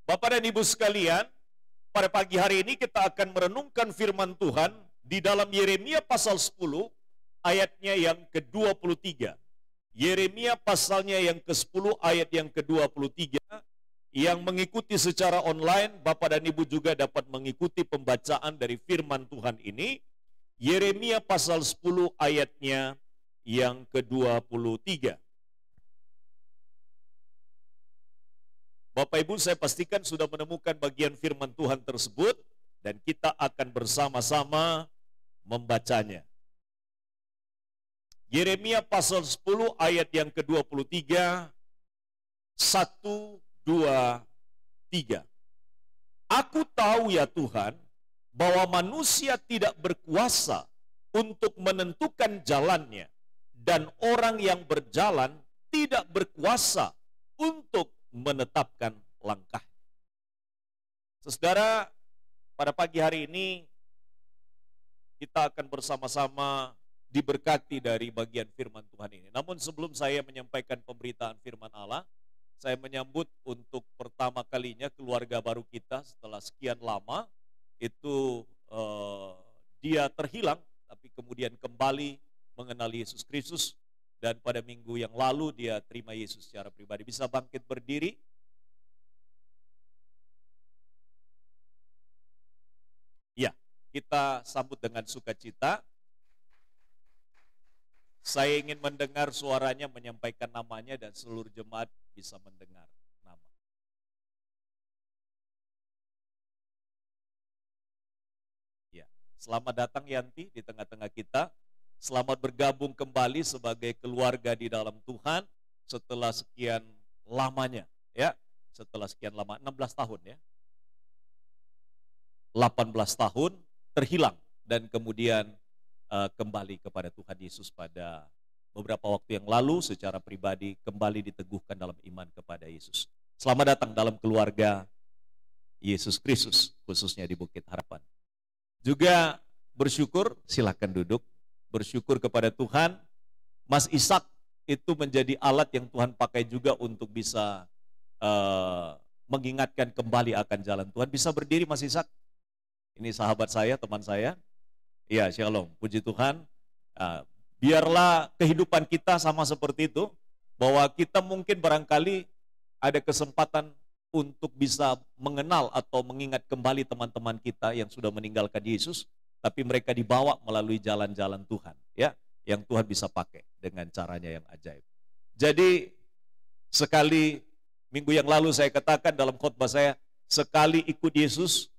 Bapak dan Ibu sekalian, pada pagi hari ini kita akan merenungkan firman Tuhan di dalam Yeremia pasal 10 ayatnya yang ke-23. Yeremia pasalnya yang ke-10 ayat yang ke-23. Yang mengikuti secara online, Bapak dan Ibu juga dapat mengikuti pembacaan dari firman Tuhan ini. Yeremia pasal 10 ayatnya yang ke-23. Bapak Ibu, saya pastikan sudah menemukan bagian firman Tuhan tersebut dan kita akan bersama-sama membacanya. Yeremia pasal 10 ayat yang ke-23, 1, 2, 3. Aku tahu ya Tuhan, bahwa manusia tidak berkuasa untuk menentukan jalannya, dan orang yang berjalan tidak berkuasa untuk menetapkan langkah. Saudara, pada pagi hari ini kita akan bersama-sama diberkati dari bagian firman Tuhan ini. Namun sebelum saya menyampaikan pemberitaan firman Allah, saya menyambut untuk pertama kalinya keluarga baru kita setelah sekian lama. Itu dia terhilang, tapi kemudian kembali mengenal Yesus Kristus. Dan pada minggu yang lalu dia terima Yesus secara pribadi. Bisa bangkit berdiri? Ya, kita sambut dengan sukacita. Saya ingin mendengar suaranya menyampaikan namanya dan seluruh jemaat bisa mendengar nama. Ya, selamat datang Yanti di tengah-tengah kita. Selamat bergabung kembali sebagai keluarga di dalam Tuhan setelah sekian lamanya, ya. Setelah sekian lama, 16 tahun ya. 18 tahun terhilang dan kemudian kembali kepada Tuhan Yesus pada beberapa waktu yang lalu secara pribadi kembali diteguhkan dalam iman kepada Yesus. Selamat datang dalam keluarga Yesus Kristus, khususnya di Bukit Harapan. Juga bersyukur, silakan duduk. Bersyukur kepada Tuhan, Mas Ishak itu menjadi alat yang Tuhan pakai juga untuk bisa mengingatkan kembali akan jalan Tuhan. Bisa berdiri Mas Ishak? Ini sahabat saya, teman saya. Ya, shalom, puji Tuhan. Biarlah kehidupan kita sama seperti itu, bahwa kita mungkin barangkali ada kesempatan untuk bisa mengenal atau mengingat kembali teman-teman kita yang sudah meninggalkan Yesus, tapi mereka dibawa melalui jalan-jalan Tuhan, ya, yang Tuhan bisa pakai dengan caranya yang ajaib. Jadi sekali minggu yang lalu saya katakan dalam khotbah saya, sekali ikut Yesus,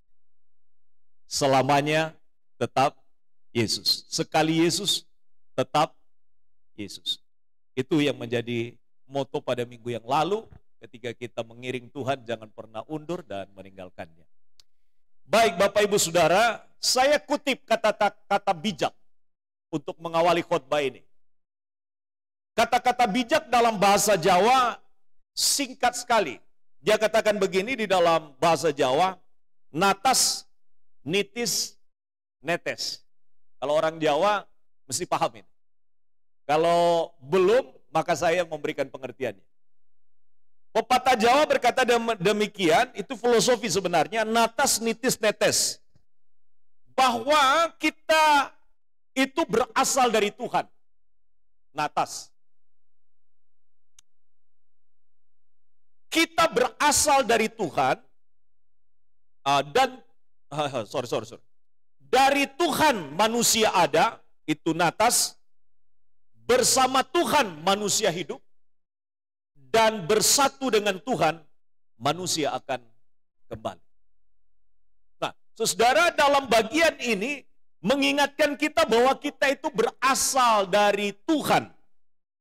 selamanya tetap Yesus. Sekali Yesus, tetap Yesus. Itu yang menjadi moto pada minggu yang lalu, ketika kita mengiring Tuhan, jangan pernah undur dan meninggalkannya. Baik Bapak Ibu Saudara, saya kutip kata-kata bijak untuk mengawali khotbah ini. Kata-kata bijak dalam bahasa Jawa singkat sekali. Dia katakan begini di dalam bahasa Jawa, natas, nitis, netes. Kalau orang Jawa mesti paham ini. Kalau belum, maka saya memberikan pengertiannya. Pepatah Jawa berkata demikian, itu filosofi sebenarnya, natas, nitis, netes. Bahwa kita itu berasal dari Tuhan. Natas. Kita berasal dari Tuhan, dan, sorry. Dari Tuhan manusia ada, itu natas. Bersama Tuhan manusia hidup. Dan bersatu dengan Tuhan, manusia akan kembali. Nah, saudara, dalam bagian ini mengingatkan kita bahwa kita itu berasal dari Tuhan.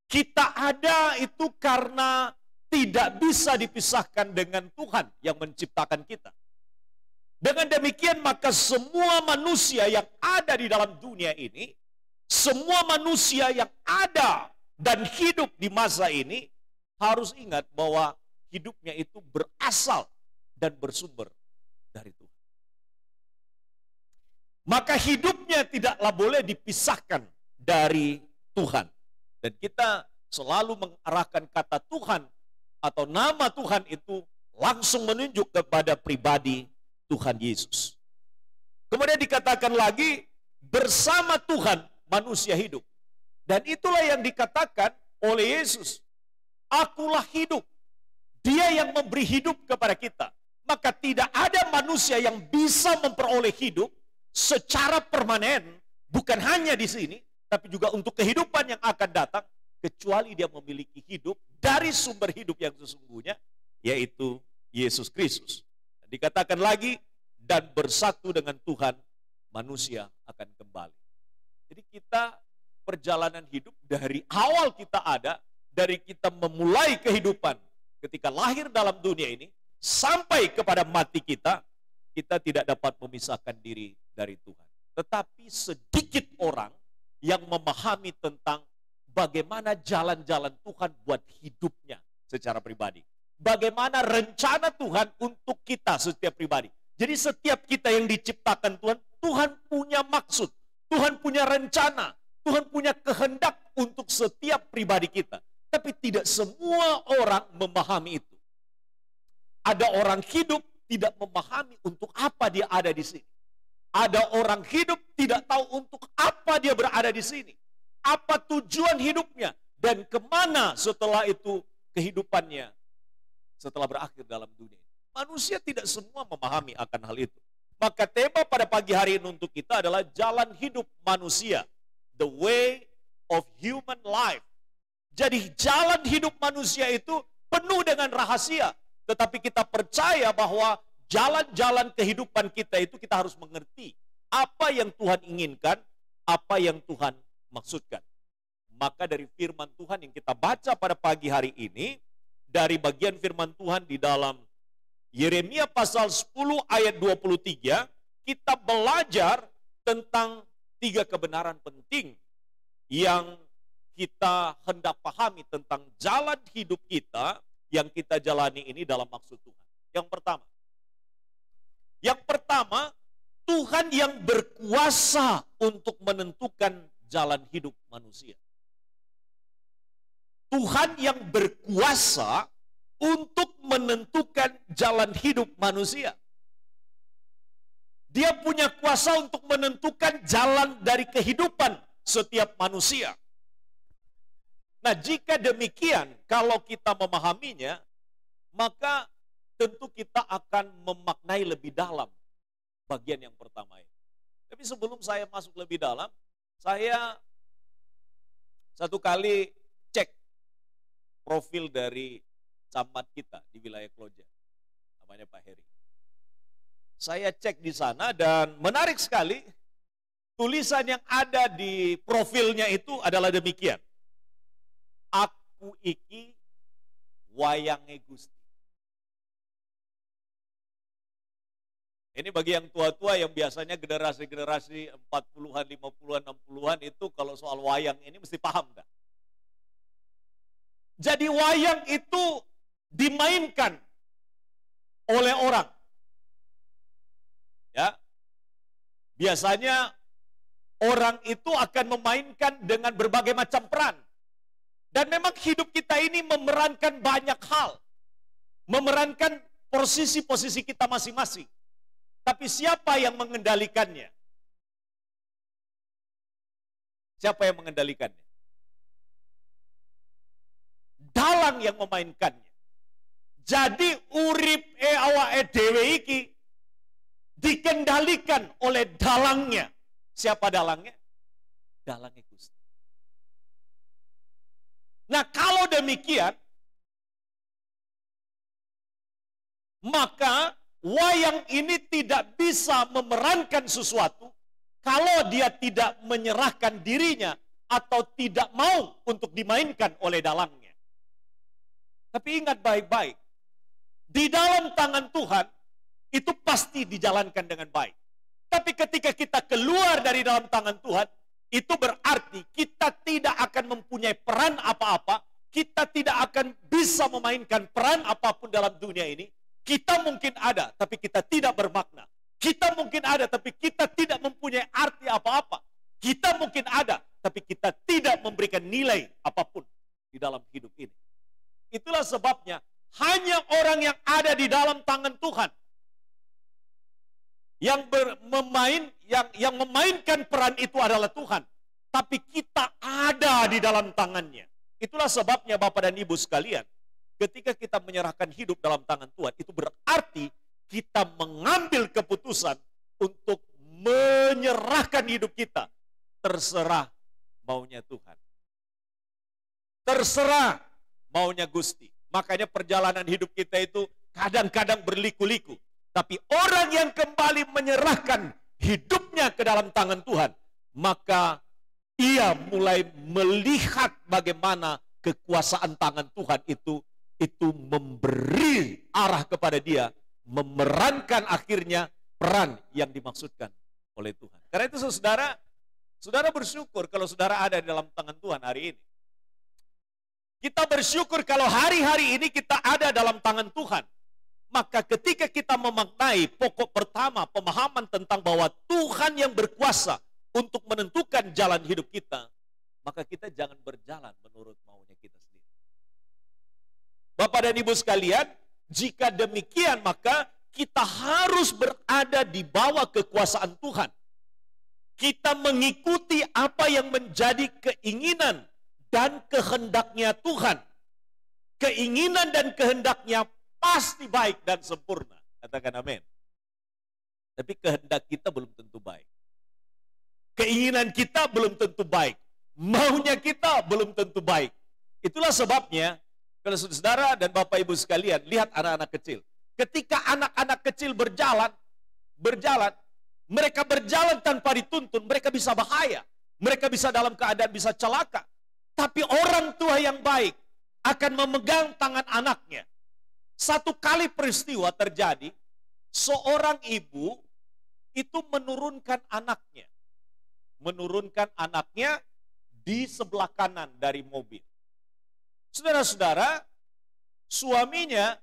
Kita ada itu karena tidak bisa dipisahkan dengan Tuhan yang menciptakan kita. Dengan demikian, maka semua manusia yang ada di dalam dunia ini, semua manusia yang ada dan hidup di masa ini, harus ingat bahwa hidupnya itu berasal dan bersumber dari Tuhan. Maka hidupnya tidaklah boleh dipisahkan dari Tuhan. Dan kita selalu mengarahkan kata Tuhan atau nama Tuhan itu langsung menunjuk kepada pribadi Tuhan Yesus. Kemudian dikatakan lagi, bersama Tuhan manusia hidup. Dan itulah yang dikatakan oleh Yesus. Akulah hidup. Dia yang memberi hidup kepada kita. Maka tidak ada manusia yang bisa memperoleh hidup secara permanen, bukan hanya di sini, tapi juga untuk kehidupan yang akan datang, kecuali dia memiliki hidup dari sumber hidup yang sesungguhnya, yaitu Yesus Kristus. Dikatakan lagi, dan bersatu dengan Tuhan, manusia akan kembali. Jadi kita perjalanan hidup dari awal kita ada, dari kita memulai kehidupan ketika lahir dalam dunia ini, sampai kepada mati kita, kita tidak dapat memisahkan diri dari Tuhan. Tetapi sedikit orang yang memahami tentang bagaimana jalan-jalan Tuhan buat hidupnya secara pribadi. Bagaimana rencana Tuhan untuk kita setiap pribadi. Jadi setiap kita yang diciptakan Tuhan, Tuhan punya maksud, Tuhan punya rencana, Tuhan punya kehendak untuk setiap pribadi kita. Tapi tidak semua orang memahami itu. Ada orang hidup tidak memahami untuk apa dia ada di sini. Ada orang hidup tidak tahu untuk apa dia berada di sini. Apa tujuan hidupnya dan kemana setelah itu kehidupannya setelah berakhir dalam dunia. Manusia tidak semua memahami akan hal itu. Maka tema pada pagi hari ini untuk kita adalah jalan hidup manusia. The way of human life. Jadi jalan hidup manusia itu penuh dengan rahasia. Tetapi kita percaya bahwa jalan-jalan kehidupan kita itu kita harus mengerti apa yang Tuhan inginkan, apa yang Tuhan maksudkan. Maka dari firman Tuhan yang kita baca pada pagi hari ini, dari bagian firman Tuhan di dalam Yeremia pasal 10 ayat 23, kita belajar tentang 3 kebenaran penting yang kita hendak pahami tentang jalan hidup kita yang kita jalani ini dalam maksud Tuhan. Yang pertama, Tuhan yang berkuasa untuk menentukan jalan hidup manusia. Tuhan yang berkuasa untuk menentukan jalan hidup manusia. Dia punya kuasa untuk menentukan jalan dari kehidupan setiap manusia. Nah, jika demikian, kalau kita memahaminya, maka tentu kita akan memaknai lebih dalam bagian yang pertama ini. Tapi sebelum saya masuk lebih dalam, saya satu kali cek profil dari camat kita di wilayah Kloja, namanya Pak Heri. Saya cek di sana dan menarik sekali, tulisan yang ada di profilnya itu adalah demikian. Aku iki wayange Gusti. Ini bagi yang tua-tua yang biasanya generasi-generasi 40-an, 50-an, 60-an itu kalau soal wayang ini mesti paham tak? Jadi wayang itu dimainkan oleh orang. Ya. Biasanya orang itu akan memainkan dengan berbagai macam peran. Dan memang hidup kita ini memerankan banyak hal. Memerankan posisi-posisi kita masing-masing. Tapi siapa yang mengendalikannya? Siapa yang mengendalikannya? Dalang yang memainkannya. Jadi urip awake dhewe iki dikendalikan oleh dalangnya. Siapa dalangnya? Dalangnya Gusti. Nah, kalau demikian, maka wayang ini tidak bisa memerankan sesuatu kalau dia tidak menyerahkan dirinya atau tidak mau untuk dimainkan oleh dalangnya. Tapi ingat baik-baik, di dalam tangan Tuhan itu pasti dijalankan dengan baik. Tapi ketika kita keluar dari dalam tangan Tuhan, itu berarti kita tidak akan mempunyai peran apa-apa, kita tidak akan bisa memainkan peran apapun dalam dunia ini. Kita mungkin ada, tapi kita tidak bermakna. Kita mungkin ada, tapi kita tidak mempunyai arti apa-apa. Kita mungkin ada, tapi kita tidak memberikan nilai apapun di dalam hidup ini. Itulah sebabnya hanya orang yang ada di dalam tangan Tuhan yang memainkan peran itu adalah Tuhan. Tapi kita ada di dalam tangannya. Itulah sebabnya Bapak dan Ibu sekalian, ketika kita menyerahkan hidup dalam tangan Tuhan, itu berarti kita mengambil keputusan untuk menyerahkan hidup kita. Terserah maunya Tuhan. Terserah maunya Gusti. Makanya perjalanan hidup kita itu kadang-kadang berliku-liku. Tapi orang yang kembali menyerahkan hidupnya ke dalam tangan Tuhan, maka ia mulai melihat bagaimana kekuasaan tangan Tuhan itu memberi arah kepada dia, memerankan akhirnya peran yang dimaksudkan oleh Tuhan. Karena itu saudara bersyukur kalau saudara ada di dalam tangan Tuhan hari ini. Kita bersyukur kalau hari-hari ini kita ada dalam tangan Tuhan. Maka ketika kita memaknai pokok pertama pemahaman tentang bahwa Tuhan yang berkuasa untuk menentukan jalan hidup kita, maka kita jangan berjalan menurut maunya kita sendiri. Bapak dan Ibu sekalian, jika demikian maka kita harus berada di bawah kekuasaan Tuhan. Kita mengikuti apa yang menjadi keinginan dan kehendaknya Tuhan. Keinginan dan kehendaknya pasti baik dan sempurna. Katakan amin. Tapi kehendak kita belum tentu baik. Keinginan kita belum tentu baik. Maunya kita belum tentu baik. Itulah sebabnya, kalau saudara dan Bapak Ibu sekalian, lihat anak-anak kecil. Ketika anak-anak kecil berjalan, mereka berjalan tanpa dituntun, mereka bisa bahaya. Mereka bisa dalam keadaan bisa celaka. Tapi orang tua yang baik akan memegang tangan anaknya. Satu kali peristiwa terjadi, seorang ibu itu menurunkan anaknya di sebelah kanan dari mobil. Saudara-saudara, suaminya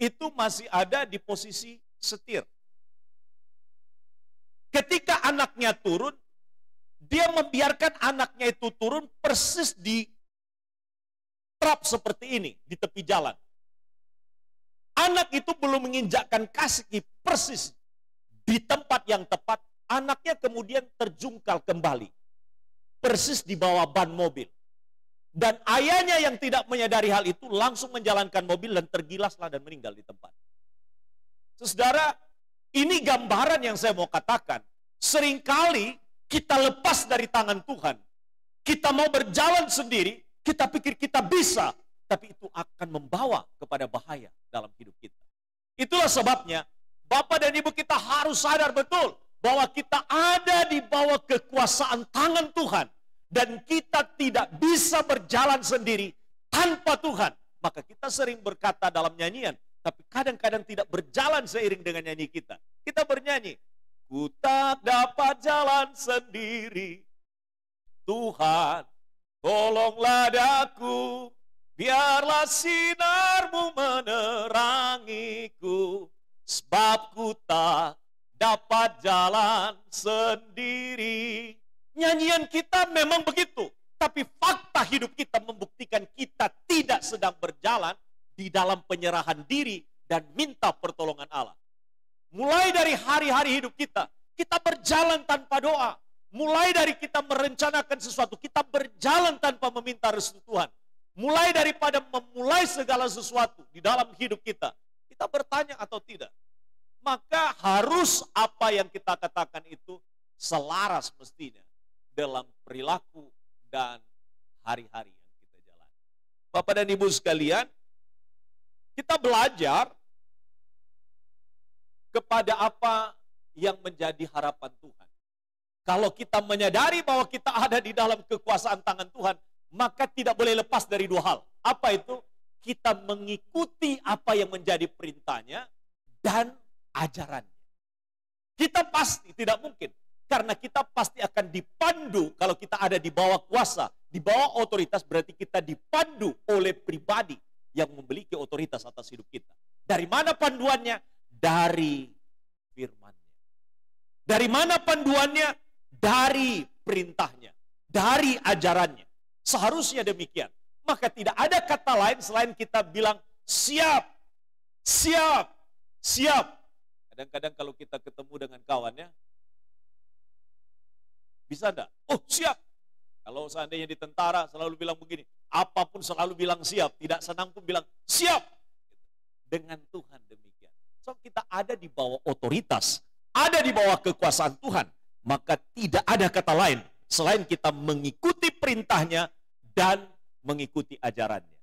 itu masih ada di posisi setir. Ketika anaknya turun, dia membiarkan anaknya itu turun persis di trap seperti ini, di tepi jalan. Anak itu belum menginjakkan kaki persis di tempat yang tepat, anaknya kemudian terjungkal kembali, persis di bawah ban mobil. Dan ayahnya yang tidak menyadari hal itu langsung menjalankan mobil dan tergilaslah dan meninggal di tempat. Saudara, ini gambaran yang saya mau katakan. Seringkali kita lepas dari tangan Tuhan. Kita mau berjalan sendiri, kita pikir kita bisa, tapi itu akan membawa kepada bahaya dalam hidup kita. Itulah sebabnya Bapak dan Ibu kita harus sadar betul bahwa kita ada di bawah kekuasaan tangan Tuhan. Dan kita tidak bisa berjalan sendiri tanpa Tuhan. Maka kita sering berkata dalam nyanyian, tapi kadang-kadang tidak berjalan seiring dengan nyanyi kita. Kita bernyanyi, ku tak dapat jalan sendiri, Tuhan tolonglah daku, biarlah sinarmu menerangiku, sebab ku tak dapat jalan sendiri. Nyanyian kita memang begitu, tapi fakta hidup kita membuktikan kita tidak sedang berjalan di dalam penyerahan diri dan minta pertolongan Allah. Mulai dari hari-hari hidup kita berjalan tanpa doa. Mulai dari kita merencanakan sesuatu, kita berjalan tanpa meminta restu Tuhan. Mulai daripada memulai segala sesuatu di dalam hidup kita bertanya atau tidak. Maka harus apa yang kita katakan itu selaras mestinya dalam perilaku dan hari-hari yang kita jalani. Bapak dan Ibu sekalian, kita belajar kepada apa yang menjadi harapan Tuhan. Kalau kita menyadari bahwa kita ada di dalam kekuasaan tangan Tuhan, maka tidak boleh lepas dari dua hal. Apa itu? Kita mengikuti apa yang menjadi perintahnya dan ajarannya. Kita pasti tidak mungkin. Karena kita pasti akan dipandu kalau kita ada di bawah kuasa, di bawah otoritas, berarti kita dipandu oleh pribadi yang memiliki otoritas atas hidup kita. Dari mana panduannya? Dari firman-Nya. Dari mana panduannya? Dari perintahnya, dari ajarannya. Seharusnya demikian. Maka tidak ada kata lain selain kita bilang siap, siap, siap. Kadang-kadang kalau kita ketemu dengan kawannya, bisa enggak? Oh, siap. Kalau seandainya di tentara selalu bilang begini, apapun selalu bilang siap, tidak senang pun bilang siap. Dengan Tuhan demikian. So kita ada di bawah otoritas, ada di bawah kekuasaan Tuhan, maka tidak ada kata lain selain kita mengikuti perintahnya dan mengikuti ajarannya.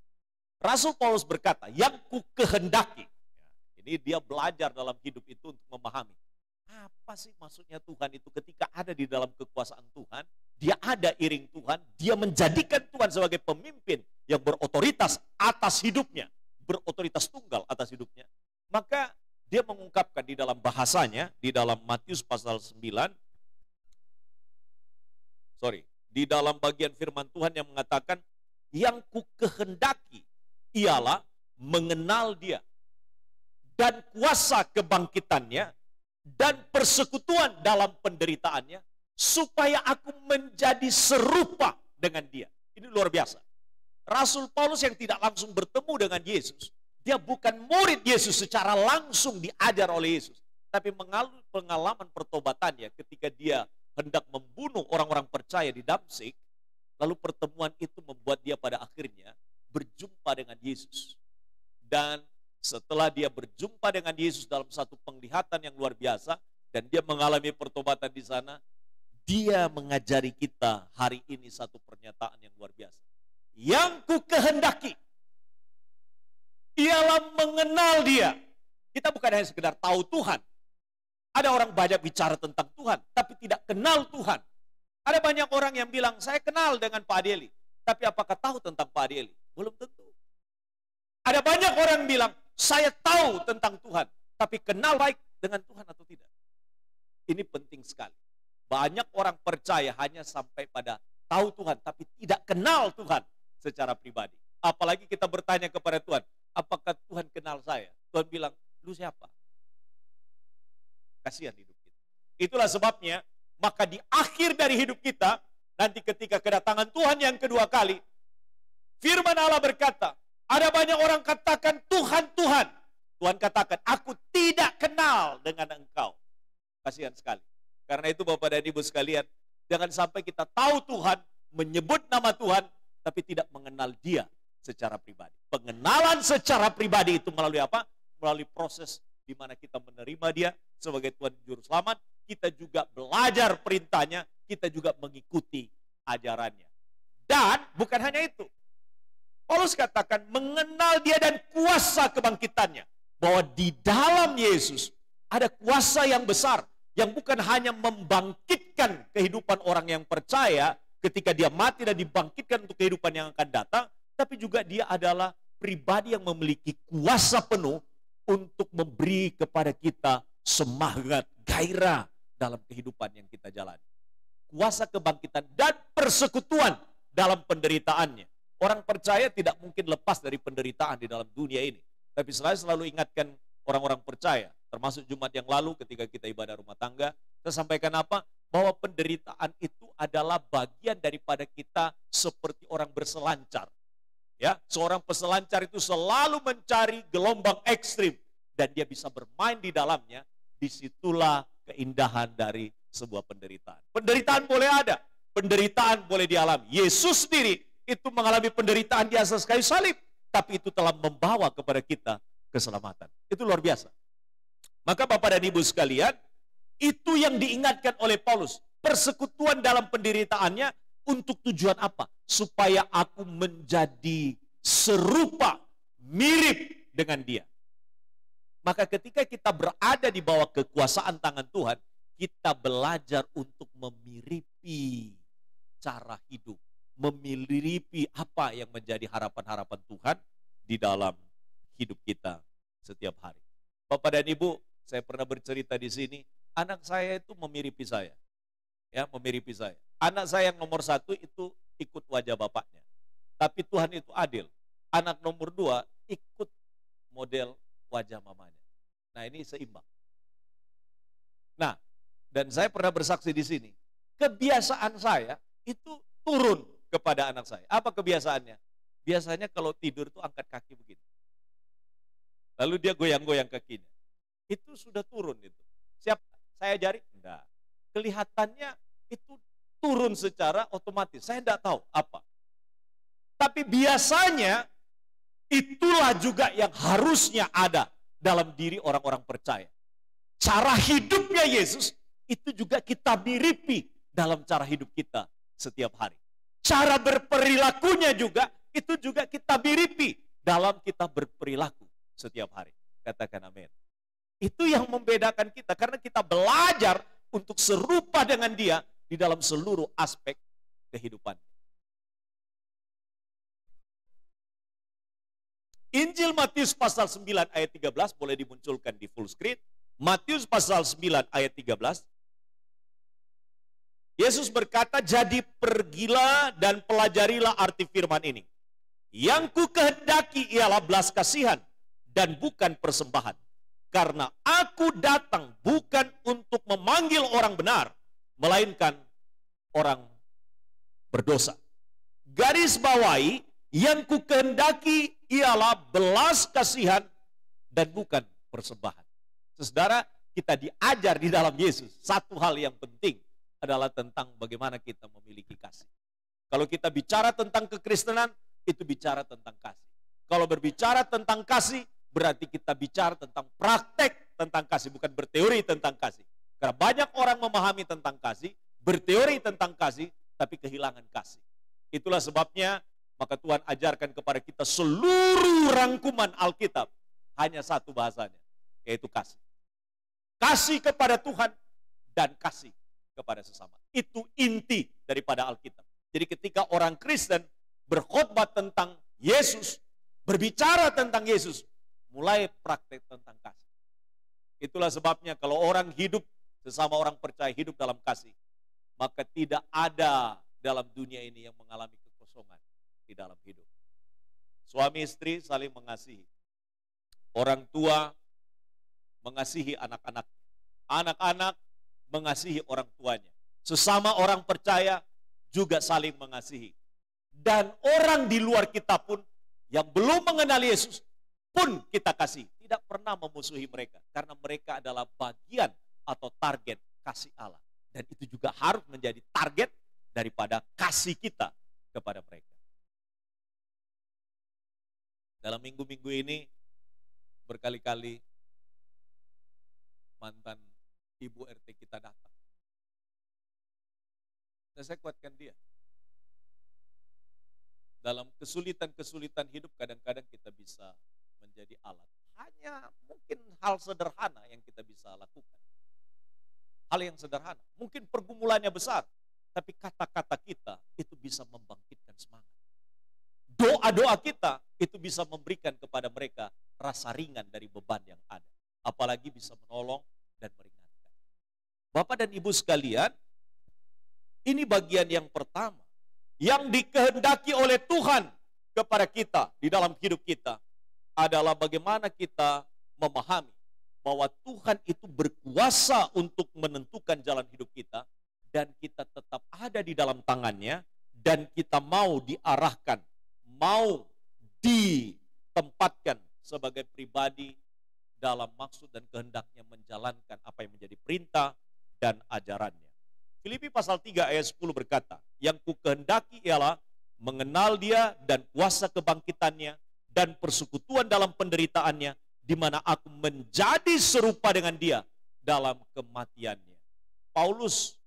Rasul Paulus berkata, yang ku kehendaki. Ini dia belajar dalam hidup itu untuk memahami. Apa sih maksudnya Tuhan itu ketika ada di dalam kekuasaan Tuhan, dia ada iring Tuhan, dia menjadikan Tuhan sebagai pemimpin yang berotoritas atas hidupnya, berotoritas tunggal atas hidupnya. Maka dia mengungkapkan di dalam bahasanya, di dalam Matius pasal 9, di dalam bagian firman Tuhan yang mengatakan, yang ku kehendaki ialah mengenal dia dan kuasa kebangkitannya dan persekutuan dalam penderitaannya, supaya aku menjadi serupa dengan dia. Ini luar biasa. Rasul Paulus yang tidak langsung bertemu dengan Yesus, dia bukan murid Yesus secara langsung diajar oleh Yesus, tapi mengalami pengalaman pertobatannya ketika dia hendak membunuh orang-orang percaya di Damsyik, lalu pertemuan itu membuat dia pada akhirnya berjumpa dengan Yesus. Dan setelah dia berjumpa dengan Yesus dalam satu penglihatan yang luar biasa, dan dia mengalami pertobatan di sana, dia mengajari kita hari ini satu pernyataan yang luar biasa. Yang ku kehendaki ialah mengenal dia. Kita bukan hanya sekedar tahu Tuhan. Ada orang banyak bicara tentang Tuhan, tapi tidak kenal Tuhan. Ada banyak orang yang bilang, saya kenal dengan Pak Adeli. Tapi apakah tahu tentang Pak Adeli? Belum tentu. Ada banyak orang yang bilang, saya tahu tentang Tuhan. Tapi kenal baik dengan Tuhan atau tidak? Ini penting sekali. Banyak orang percaya hanya sampai pada tahu Tuhan, tapi tidak kenal Tuhan secara pribadi. Apalagi kita bertanya kepada Tuhan, apakah Tuhan kenal saya? Tuhan bilang, lu siapa? Kasihan hidup kita. Itulah sebabnya, maka di akhir dari hidup kita, nanti ketika kedatangan Tuhan yang kedua kali, firman Allah berkata, ada banyak orang katakan Tuhan, Tuhan. Tuhan katakan, aku tidak kenal dengan engkau. Kasihan sekali. Karena itu Bapak dan Ibu sekalian, jangan sampai kita tahu Tuhan, menyebut nama Tuhan, tapi tidak mengenal dia secara pribadi. Pengenalan secara pribadi itu melalui apa? Melalui proses di mana kita menerima dia sebagai Tuhan Juru Selamat, kita juga belajar perintahnya, kita juga mengikuti ajarannya. Dan bukan hanya itu. Paulus katakan mengenal dia dan kuasa kebangkitannya. Bahwa di dalam Yesus ada kuasa yang besar, yang bukan hanya membangkitkan kehidupan orang yang percaya ketika dia mati dan dibangkitkan untuk kehidupan yang akan datang, tapi juga dia adalah pribadi yang memiliki kuasa penuh untuk memberi kepada kita semangat, gairah dalam kehidupan yang kita jalani. Kuasa kebangkitan dan persekutuan dalam penderitaannya. Orang percaya tidak mungkin lepas dari penderitaan di dalam dunia ini. Tapi saya selalu ingatkan orang-orang percaya, termasuk Jumat yang lalu ketika kita ibadah rumah tangga, saya sampaikan apa? Bahwa penderitaan itu adalah bagian daripada kita seperti orang berselancar. Ya, seorang peselancar itu selalu mencari gelombang ekstrim dan dia bisa bermain di dalamnya. Disitulah keindahan dari sebuah penderitaan. Penderitaan boleh ada, penderitaan boleh dialami. Yesus sendiri itu mengalami penderitaan di atas kayu salib, tapi itu telah membawa kepada kita keselamatan. Itu luar biasa. Maka Bapak dan Ibu sekalian, itu yang diingatkan oleh Paulus. Persekutuan dalam penderitaannya untuk tujuan apa? Supaya aku menjadi serupa, mirip dengan dia. Maka ketika kita berada di bawah kekuasaan tangan Tuhan, kita belajar untuk memiripi cara hidup. Memiripi apa yang menjadi harapan-harapan Tuhan di dalam hidup kita setiap hari. Bapak dan Ibu, saya pernah bercerita di sini, anak saya itu memiripi saya. Ya, memiripi saya. Anak saya yang nomor 1 itu ikut wajah bapaknya. Tapi Tuhan itu adil. Anak nomor 2 ikut model wajah mamanya. Nah, ini seimbang. Nah, dan saya pernah bersaksi di sini. Kebiasaan saya itu turun kepada anak saya. Apa kebiasaannya? Biasanya kalau tidur tuh angkat kaki begini. Lalu dia goyang-goyang kakinya. Itu sudah turun itu. Siap saya ajari? Enggak. Kelihatannya itu turun secara otomatis. Saya enggak tahu apa. Tapi biasanya itulah juga yang harusnya ada dalam diri orang-orang percaya. Cara hidupnya Yesus itu juga kita miripi dalam cara hidup kita setiap hari. Cara berperilakunya juga itu juga kita miripi dalam kita berperilaku setiap hari. Katakan amin. Itu yang membedakan kita karena kita belajar untuk serupa dengan dia di dalam seluruh aspek kehidupan. Injil Matius pasal 9 ayat 13 boleh dimunculkan di full screen. Matius pasal 9 ayat 13. Yesus berkata, jadi pergilah dan pelajarilah arti firman ini. Yang ku kehendaki ialah belas kasihan dan bukan persembahan. Karena aku datang bukan untuk memanggil orang benar, melainkan orang berdosa. Garis bawahi, yang ku kehendaki ialah belas kasihan dan bukan persembahan. Saudara, kita diajar di dalam Yesus satu hal yang penting adalah tentang bagaimana kita memiliki kasih. Kalau kita bicara tentang kekristenan, itu bicara tentang kasih. Kalau berbicara tentang kasih, berarti kita bicara tentang praktek tentang kasih, bukan berteori tentang kasih. Karena banyak orang memahami tentang kasih, berteori tentang kasih, tapi kehilangan kasih. Itulah sebabnya, maka Tuhan ajarkan kepada kita seluruh rangkuman Alkitab, hanya satu bahasanya, yaitu kasih. Kasih kepada Tuhan dan kasih kepada sesama. Itu inti daripada Alkitab. Jadi ketika orang Kristen berkhotbah tentang Yesus, berbicara tentang Yesus, mulai praktek tentang kasih. Itulah sebabnya kalau orang hidup, sesama orang percaya hidup dalam kasih, maka tidak ada dalam dunia ini yang mengalami kekosongan di dalam hidup. Suami istri saling mengasihi. Orang tua mengasihi anak-anak. Anak-anak mengasihi orang tuanya. Sesama orang percaya juga saling mengasihi. Dan orang di luar kita pun yang belum mengenal Yesus pun kita kasih. Tidak pernah memusuhi mereka. Karena mereka adalah bagian atau target kasih Allah. Dan itu juga harus menjadi target daripada kasih kita kepada mereka. Dalam minggu-minggu ini berkali-kali mantan ibu RT kita datang. Dan saya kuatkan dia. Dalam kesulitan-kesulitan hidup kadang-kadang kita bisa menjadi alat. Hanya mungkin hal sederhana yang kita bisa lakukan. Hal yang sederhana. Mungkin pergumulannya besar. Tapi kata-kata kita itu bisa membangkitkan semangat. Doa-doa kita itu bisa memberikan kepada mereka rasa ringan dari beban yang ada. Apalagi bisa menolong dan meringankan. Bapak dan Ibu sekalian, ini bagian yang pertama. Yang dikehendaki oleh Tuhan kepada kita di dalam hidup kita adalah bagaimana kita memahami bahwa Tuhan itu berkuasa untuk menentukan jalan hidup kita dan kita tetap ada di dalam tangannya dan kita mau diarahkan, mau ditempatkan sebagai pribadi dalam maksud dan kehendaknya menjalankan apa yang menjadi perintah dan ajarannya. Filipi pasal 3 ayat 10 berkata, yang ku kehendaki ialah mengenal dia dan kuasa kebangkitannya dan persekutuan dalam penderitaannya, di mana aku menjadi serupa dengan dia dalam kematiannya. Paulus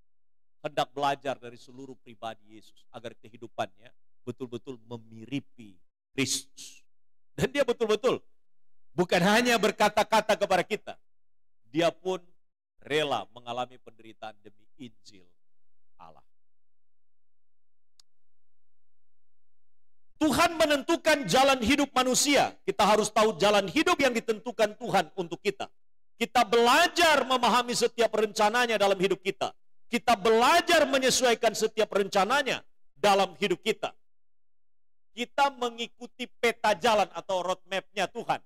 hendak belajar dari seluruh pribadi Yesus agar kehidupannya betul-betul memiripi Kristus. Dan dia betul-betul bukan hanya berkata-kata kepada kita, dia pun rela mengalami penderitaan demi Injil Allah. Tuhan menentukan jalan hidup manusia. Kita harus tahu jalan hidup yang ditentukan Tuhan untuk kita. Kita belajar memahami setiap rencananya dalam hidup kita. Kita belajar menyesuaikan setiap rencananya dalam hidup kita. Kita mengikuti peta jalan atau roadmap-nya Tuhan.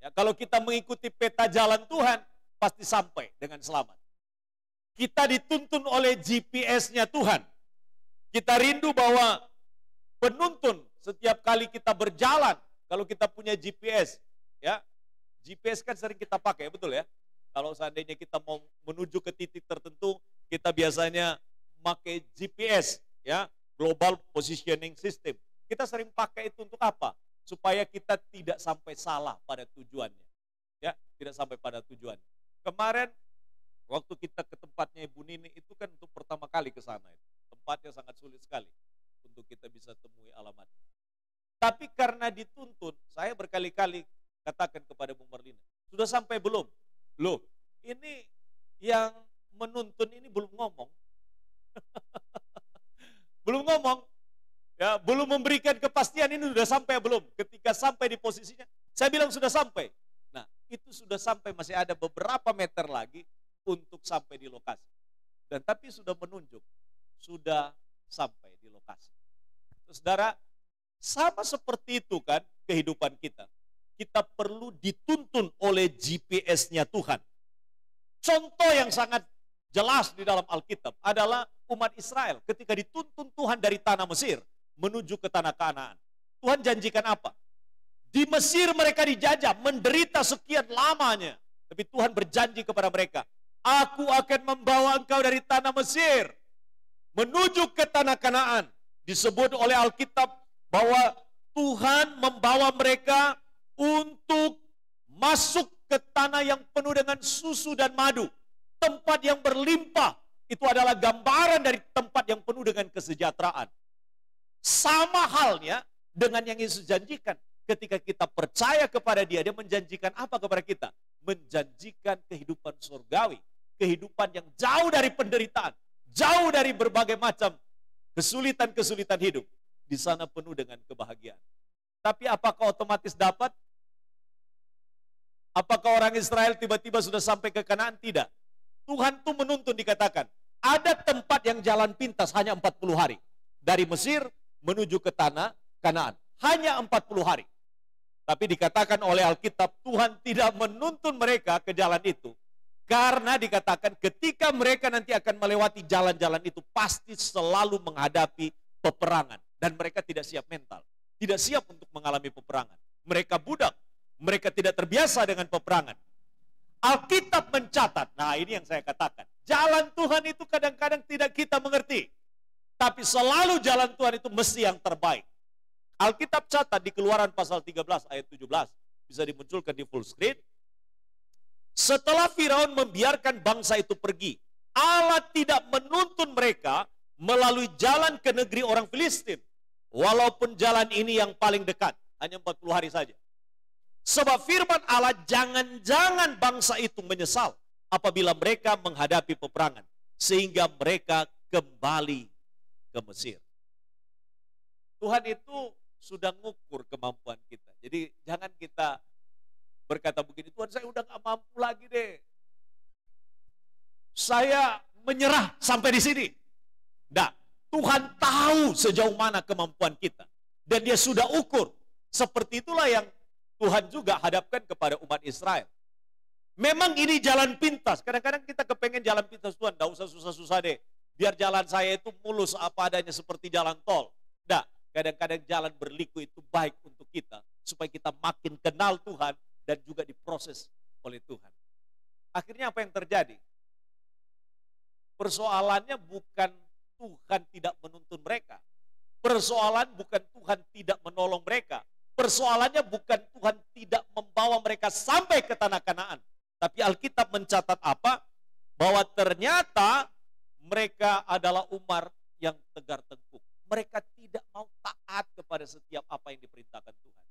Ya, kalau kita mengikuti peta jalan Tuhan, pasti sampai dengan selamat. Kita dituntun oleh GPS-nya Tuhan. Kita rindu bahwa penuntun setiap kali kita berjalan, kalau kita punya GPS, ya, GPS kan sering kita pakai, betul ya? Kalau seandainya kita mau menuju ke titik tertentu, kita biasanya pakai GPS, ya, Global Positioning System. Kita sering pakai itu untuk apa? Supaya kita tidak sampai salah pada tujuannya. Ya, tidak sampai pada tujuannya. Kemarin waktu kita ke tempatnya Ibu Nini itu kan untuk pertama kali ke sana. Tempatnya sangat sulit sekali untuk kita bisa temui alamat. Tapi karena dituntun, saya berkali-kali katakan kepada Bu Marlina, sudah sampai belum? Loh, ini yang menuntun ini belum ngomong. Belum ngomong. Ya, belum memberikan kepastian ini sudah sampai belum. Ketika sampai di posisinya, saya bilang sudah sampai. Nah, itu sudah sampai, masih ada beberapa meter lagi untuk sampai di lokasi. Dan tapi sudah menunjuk, sudah sampai di lokasi. Saudara, sama seperti itu kan kehidupan kita. Kita perlu dituntun oleh GPS-nya Tuhan. Contoh yang sangat jelas di dalam Alkitab adalah umat Israel ketika dituntun Tuhan dari tanah Mesir menuju ke tanah Kanaan. Tuhan janjikan apa? Di Mesir mereka dijajah, menderita sekian lamanya. Tapi Tuhan berjanji kepada mereka, aku akan membawa engkau dari tanah Mesir menuju ke tanah Kanaan. Disebut oleh Alkitab bahwa Tuhan membawa mereka untuk masuk ke tanah yang penuh dengan susu dan madu. Tempat yang berlimpah. Itu adalah gambaran dari tempat yang penuh dengan kesejahteraan. Sama halnya dengan yang Yesus janjikan. Ketika kita percaya kepada Dia, Dia menjanjikan apa kepada kita? Menjanjikan kehidupan surgawi. Kehidupan yang jauh dari penderitaan. Jauh dari berbagai macam kesulitan-kesulitan hidup. Di sana penuh dengan kebahagiaan. Tapi apakah otomatis dapat? Apakah orang Israel tiba-tiba sudah sampai ke Kanaan? Tidak. Tuhan tuh menuntun, dikatakan. Ada tempat yang jalan pintas hanya 40 hari. Dari Mesir menuju ke tanah Kanaan. Hanya 40 hari. Tapi dikatakan oleh Alkitab, Tuhan tidak menuntun mereka ke jalan itu. Karena dikatakan ketika mereka nanti akan melewati jalan-jalan itu, pasti selalu menghadapi peperangan. Dan mereka tidak siap mental. Tidak siap untuk mengalami peperangan. Mereka budak. Mereka tidak terbiasa dengan peperangan. Alkitab mencatat, nah ini yang saya katakan. Jalan Tuhan itu kadang-kadang tidak kita mengerti. Tapi selalu jalan Tuhan itu mesti yang terbaik. Alkitab catat di Keluaran pasal 13 ayat 17. Bisa dimunculkan di full screen. Setelah Firaun membiarkan bangsa itu pergi, Allah tidak menuntun mereka melalui jalan ke negeri orang Filistin. Walaupun jalan ini yang paling dekat, hanya 40 hari saja. Sebab firman Allah, jangan-jangan bangsa itu menyesal apabila mereka menghadapi peperangan. Sehingga mereka kembali ke Mesir. Tuhan itu sudah ngukur kemampuan kita. Jadi jangan kita berkata begini, Tuhan saya udah gak mampu lagi deh. Saya menyerah sampai di sini. Nah, Tuhan tahu sejauh mana kemampuan kita. Dan Dia sudah ukur. Seperti itulah yang Tuhan juga hadapkan kepada umat Israel. Memang ini jalan pintas. Kadang-kadang kita kepengen jalan pintas, Tuhan, gak usah susah-susah deh. Biar jalan saya itu mulus apa adanya seperti jalan tol. Nah, kadang-kadang jalan berliku itu baik untuk kita. Supaya kita makin kenal Tuhan dan juga diproses oleh Tuhan. Akhirnya apa yang terjadi? Persoalannya bukan Tuhan tidak menuntun mereka. Persoalan bukan Tuhan tidak menolong mereka. Persoalannya bukan Tuhan tidak membawa mereka sampai ke tanah Kanaan. Tapi Alkitab mencatat apa? Bahwa ternyata mereka adalah umat yang tegar tengkuk. Mereka tidak mau taat kepada setiap apa yang diperintahkan Tuhan.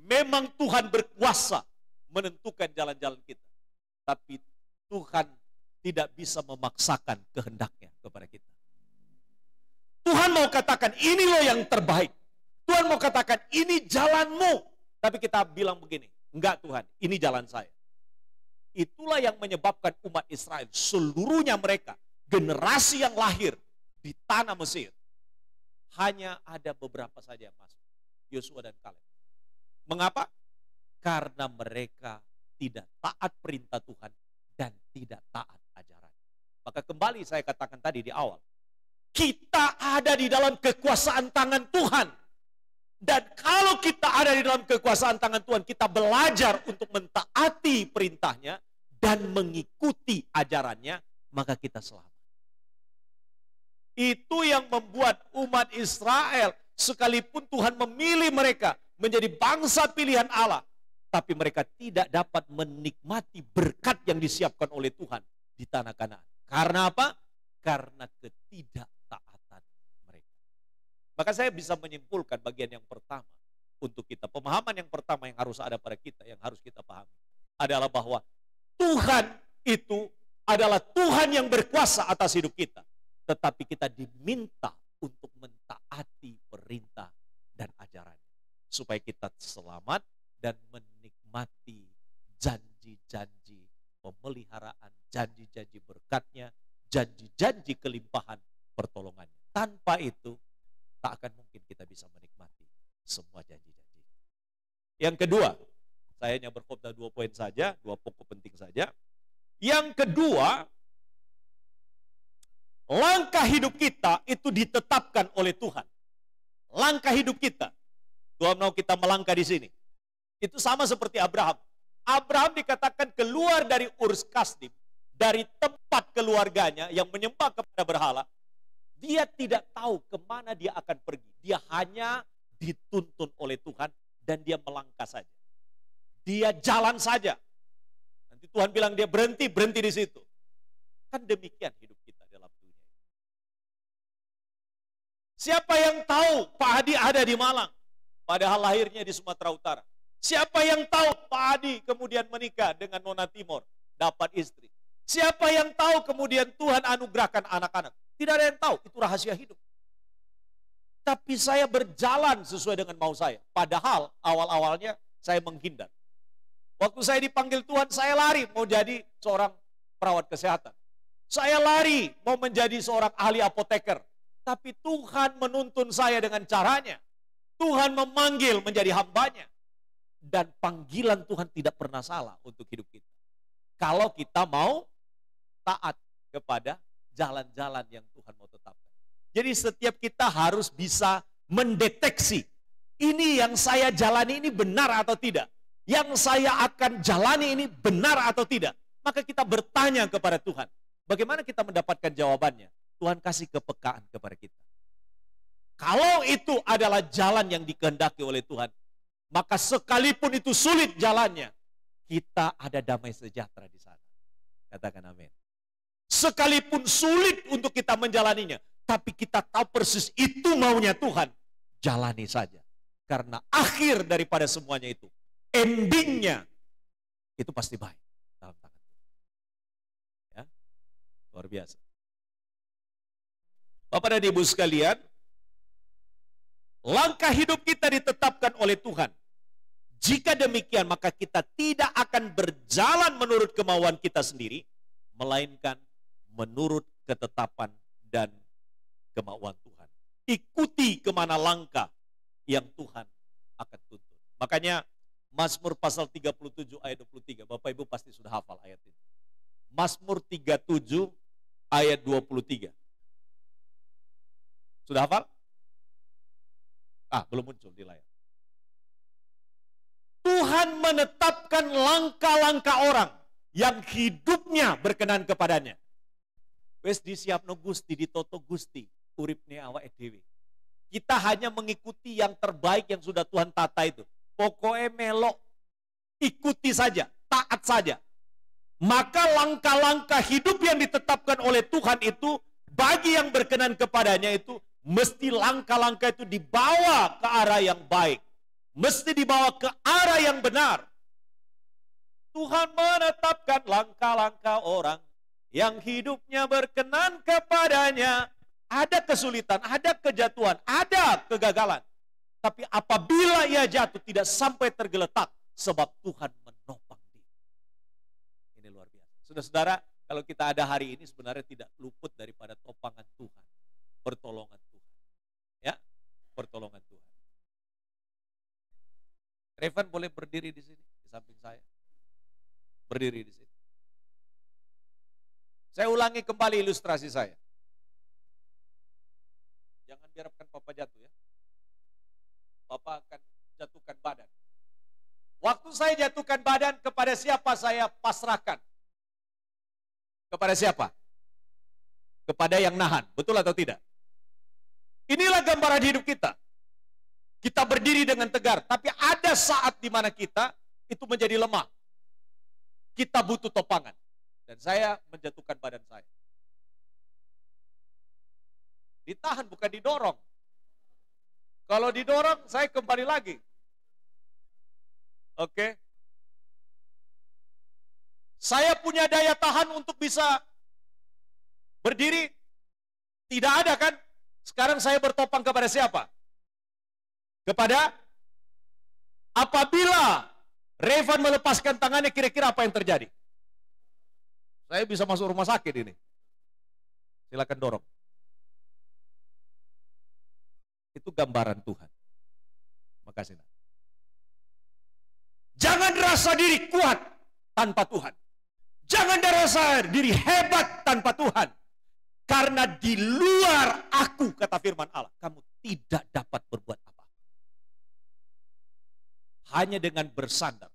Memang Tuhan berkuasa menentukan jalan-jalan kita. Tapi Tuhan tidak bisa memaksakan kehendaknya kepada kita. Tuhan mau katakan ini loh yang terbaik. Tuhan mau katakan ini jalanmu. Tapi kita bilang begini, enggak Tuhan, ini jalan saya. Itulah yang menyebabkan umat Israel, seluruhnya mereka, generasi yang lahir di tanah Mesir. Hanya ada beberapa saja yang masuk, Yosua dan Kaleb. Mengapa? Karena mereka tidak taat perintah Tuhan dan tidak taat ajaran. Maka kembali saya katakan tadi di awal, kita ada di dalam kekuasaan tangan Tuhan. Dan kalau kita ada di dalam kekuasaan tangan Tuhan, kita belajar untuk mentaati perintahnya dan mengikuti ajarannya, maka kita selamat. Itu yang membuat umat Israel, sekalipun Tuhan memilih mereka menjadi bangsa pilihan Allah, tapi mereka tidak dapat menikmati berkat yang disiapkan oleh Tuhan di tanah Kanaan. Karena apa? Karena ketidaktaatan mereka. Maka saya bisa menyimpulkan bagian yang pertama untuk kita. Pemahaman yang pertama yang harus ada pada kita, yang harus kita pahami, adalah bahwa Tuhan itu adalah Tuhan yang berkuasa atas hidup kita. Tetapi kita diminta untuk mentaati perintah dan ajarannya. Supaya kita selamat dan menikmati janji-janji pemeliharaan, janji-janji berkatnya, janji-janji kelimpahan pertolongannya. Tanpa itu, tak akan mungkin kita bisa menikmati semua janji-janji. Yang kedua, saya hanya berkhotbah 2 poin saja, 2 pokok penting saja. Yang kedua, langkah hidup kita itu ditetapkan oleh Tuhan. Langkah hidup kita. Tuhan mau kita melangkah di sini. Itu sama seperti Abraham. Abraham dikatakan keluar dari Ur Kasdim, dari tempat keluarganya yang menyembah kepada berhala. Dia tidak tahu kemana dia akan pergi. Dia hanya dituntun oleh Tuhan dan dia melangkah saja. Dia jalan saja. Nanti Tuhan bilang dia berhenti di situ. Kan demikian hidup kita dalam dunia. Siapa yang tahu Pak Hadi ada di Malang, padahal lahirnya di Sumatera Utara? Siapa yang tahu Pak Hadi kemudian menikah dengan Nona Timor, dapat istri? Siapa yang tahu kemudian Tuhan anugerahkan anak-anak? Tidak ada yang tahu, itu rahasia hidup. Tapi saya berjalan sesuai dengan mau saya. Padahal awal-awalnya saya menghindar. Waktu saya dipanggil Tuhan, saya lari mau jadi seorang perawat kesehatan. Saya lari mau menjadi seorang ahli apoteker. Tapi Tuhan menuntun saya dengan caranya. Tuhan memanggil menjadi hambanya. Dan panggilan Tuhan tidak pernah salah untuk hidup kita. Kalau kita mau taat kepada jalan-jalan yang Tuhan mau tetapkan. Jadi setiap kita harus bisa mendeteksi. Ini yang saya jalani ini benar atau tidak. Yang saya akan jalani ini benar atau tidak. Maka kita bertanya kepada Tuhan. Bagaimana kita mendapatkan jawabannya? Tuhan kasih kepekaan kepada kita. Kalau itu adalah jalan yang dikehendaki oleh Tuhan, maka sekalipun itu sulit jalannya, kita ada damai sejahtera di sana. Katakan amin. Sekalipun sulit untuk kita menjalaninya, tapi kita tahu persis itu maunya Tuhan, jalani saja. Karena akhir daripada semuanya itu, endingnya, itu pasti baik dalam tangan Tuhan. Ya, luar biasa. Bapak dan Ibu sekalian, langkah hidup kita ditetapkan oleh Tuhan. Jika demikian, maka kita tidak akan berjalan menurut kemauan kita sendiri, melainkan menurut ketetapan dan kemauan Tuhan. Ikuti kemana langkah yang Tuhan akan tuntun. Makanya Mazmur pasal 37 ayat 23, Bapak Ibu pasti sudah hafal ayat ini. Mazmur 37 ayat 23. Sudah hafal? Belum muncul di layar. Tuhan menetapkan langkah-langkah orang yang hidupnya berkenan kepadanya. Wes disiapno Gusti, ditoto Gusti, uripne awake dhewe. Kita hanya mengikuti yang terbaik yang sudah Tuhan tata itu. Pokoknya melok, ikuti saja, taat saja. Maka langkah-langkah hidup yang ditetapkan oleh Tuhan itu, bagi yang berkenan kepadanya itu, mesti langkah-langkah itu dibawa ke arah yang baik. Mesti dibawa ke arah yang benar. Tuhan menetapkan langkah-langkah orang yang hidupnya berkenan kepadanya. Ada kesulitan, ada kejatuhan, ada kegagalan. Tapi apabila ia jatuh tidak sampai tergeletak, sebab Tuhan menopang dia. Ini luar biasa. Saudara-saudara, kalau kita ada hari ini sebenarnya tidak luput daripada topangan Tuhan. Pertolongan Tuhan. Ya, pertolongan Tuhan. Revan boleh berdiri di sini, di samping saya. Berdiri di sini. Saya ulangi kembali ilustrasi saya. Jangan biarkan Papa jatuh ya. Bapak akan jatuhkan badan. Waktu saya jatuhkan badan, kepada siapa saya pasrahkan? Kepada siapa? Kepada yang nahan, betul atau tidak? Inilah gambaran hidup kita. Kita berdiri dengan tegar, tapi ada saat di mana kita itu menjadi lemah. Kita butuh topangan. Dan saya menjatuhkan badan saya. Ditahan, bukan didorong. Kalau didorong, saya kembali lagi. Oke. Saya punya daya tahan untuk bisa berdiri? Tidak ada kan? Sekarang saya bertopang kepada siapa? Kepada apabila Revan melepaskan tangannya, kira-kira apa yang terjadi? Saya bisa masuk rumah sakit ini. Silakan dorong. Itu gambaran Tuhan. Makasih. Nak. Jangan rasa diri kuat tanpa Tuhan. Jangan rasa diri hebat tanpa Tuhan. Karena di luar aku, kata firman Allah, kamu tidak dapat berbuat apa. Hanya dengan bersandar,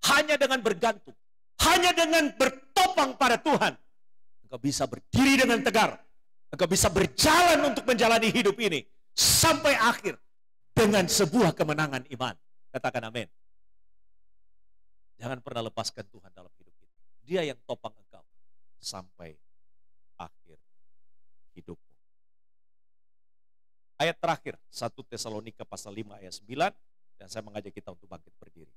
hanya dengan bergantung, hanya dengan bertopang pada Tuhan, engkau bisa berdiri dengan tegar. Engkau bisa berjalan untuk menjalani hidup ini sampai akhir dengan sebuah kemenangan iman. Katakan amin. Jangan pernah lepaskan Tuhan dalam hidup kita. Dia yang topang engkau sampai akhir hidupmu. Ayat terakhir, 1 Tesalonika pasal 5 ayat 9, dan saya mengajak kita untuk bangkit berdiri.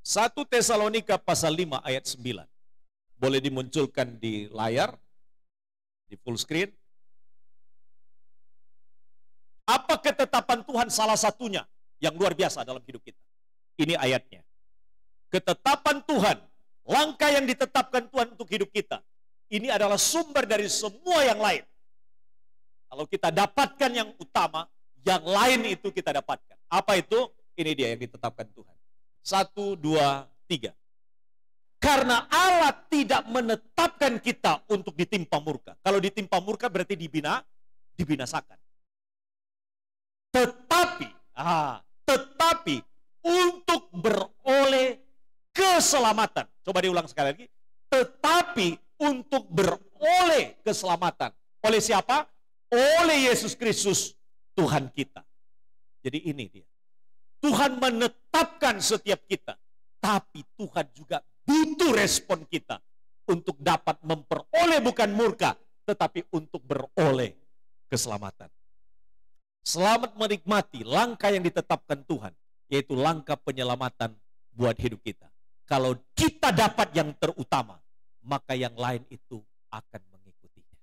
1 Tesalonika pasal 5 ayat 9. Boleh dimunculkan di layar, di full screen. Apa ketetapan Tuhan salah satunya yang luar biasa dalam hidup kita? Ini ayatnya. Ketetapan Tuhan, langkah yang ditetapkan Tuhan untuk hidup kita, ini adalah sumber dari semua yang lain. Kalau kita dapatkan yang utama, yang lain itu kita dapatkan. Apa itu? Ini dia yang ditetapkan Tuhan. 1, 2, 3. Karena Allah tidak menetapkan kita untuk ditimpa murka. Kalau ditimpa murka berarti dibinasakan. Tetapi untuk beroleh keselamatan. Coba diulang sekali lagi. Tetapi untuk beroleh keselamatan. Oleh siapa? Oleh Yesus Kristus, Tuhan kita. Jadi ini dia. Tuhan menetapkan setiap kita. Tapi Tuhan juga butuh respon kita. Untuk dapat memperoleh bukan murka, tetapi untuk beroleh keselamatan. Selamat menikmati langkah yang ditetapkan Tuhan. Yaitu langkah penyelamatan buat hidup kita. Kalau kita dapat yang terutama, maka yang lain itu akan mengikutinya.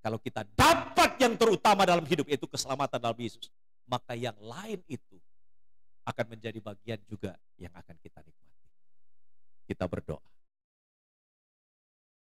Kalau kita dapat yang terutama dalam hidup, yaitu keselamatan dalam Yesus, maka yang lain itu akan menjadi bagian juga yang akan kita nikmati. Kita berdoa.